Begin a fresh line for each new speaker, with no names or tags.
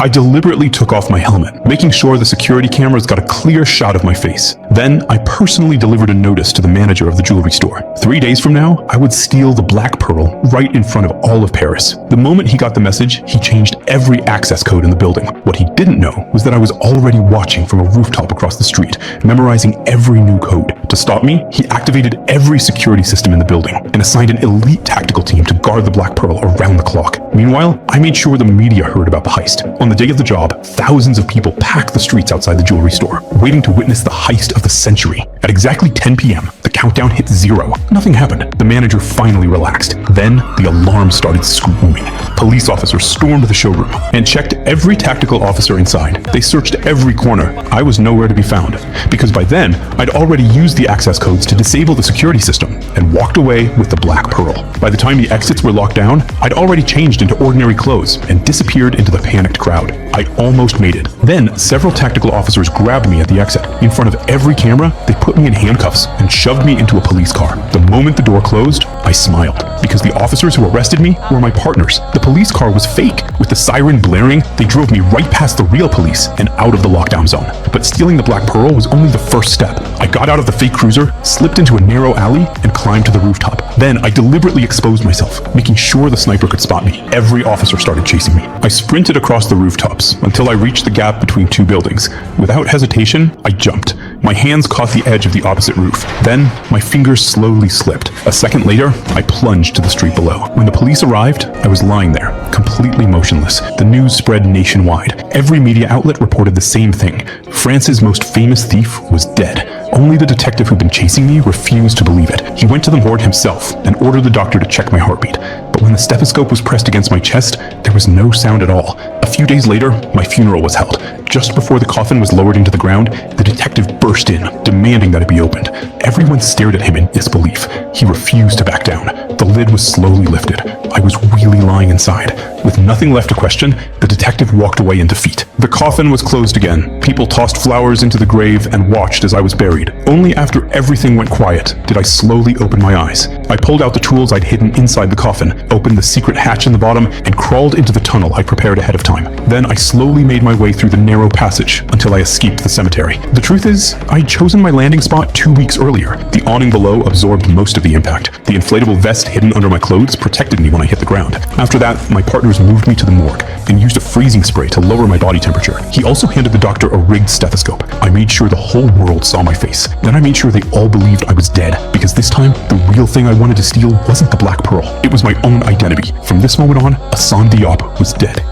I deliberately took off my helmet, making sure the security cameras got a clear shot of my face. Then, I personally delivered a notice to the manager of the jewelry store. 3 days from now, I would steal the black pearl right in front of all of Paris. The moment he got the message, he changed every access code in the building. What he didn't know was that I was already watching from a rooftop across the street, memorizing every new code. To stop me, he activated every security system in the building and assigned an elite tactical team to guard the black pearl around the clock. Meanwhile, I made sure the media heard about the heist. On the day of the job, thousands of people packed the streets outside the jewelry store, waiting to witness the heist of the century. At exactly 10 p.m., the countdown hit 0. Nothing happened. The manager finally relaxed. Then, the alarm started screaming. Police officers stormed the showroom and checked every tactical officer inside. They searched every corner. I was nowhere to be found, because by then, I'd already used the access codes to disable the security system and walked away with the black pearl. By the time the exits were locked down, I'd already changed into ordinary clothes and disappeared into the panicked crowd. I almost made it. Then, several tactical officers grabbed me at the exit. In front of every camera, they put me in handcuffs and shoved me into a police car. The moment the door closed, I smiled, because the officers who arrested me were my partners. The police car was fake. With the siren blaring, they drove me right past the real police and out of the lockdown zone. But stealing the black pearl was only the first step. I got out of the fake cruiser, slipped into a narrow alley, and climbed to the rooftop. Then I deliberately exposed myself, making sure the sniper could spot me. Every officer started chasing me. I sprinted across the rooftops until I reached the gap between two buildings. Without hesitation, I jumped. My hands caught the edge of the opposite roof. Then, my fingers slowly slipped. A second later, I plunged to the street below. When the police arrived, I was lying there, completely motionless. The news spread nationwide. Every media outlet reported the same thing. France's most famous thief was dead. Only the detective who'd been chasing me refused to believe it. He went to the morgue himself and ordered the doctor to check my heartbeat. But when the stethoscope was pressed against my chest, there was no sound at all. A few days later, my funeral was held. Just before the coffin was lowered into the ground, the detective burst in, demanding that it be opened. Everyone stared at him in disbelief. He refused to back down. The lid was slowly lifted. I was really lying inside. With nothing left to question, the detective walked away in defeat. The coffin was closed again. People tossed flowers into the grave and watched as I was buried. Only after everything went quiet did I slowly open my eyes. I pulled out the tools I'd hidden inside the coffin, opened the secret hatch in the bottom, and crawled into the tunnel I prepared ahead of time. Then I slowly made my way through the narrow passage until I escaped the cemetery. The truth is, I'd chosen my landing spot 2 weeks earlier. The awning below absorbed most of the impact. The inflatable vest hidden under my clothes protected me when I hit the ground. After that, my partners moved me to the morgue and used a freezing spray to lower my body temperature. He also handed the doctor a rigged stethoscope. I made sure the whole world saw my face. Then I made sure they all believed I was dead, because this time, the real thing I wanted to steal wasn't the black pearl. It was my own identity. From this moment on, Hassan Diop was dead.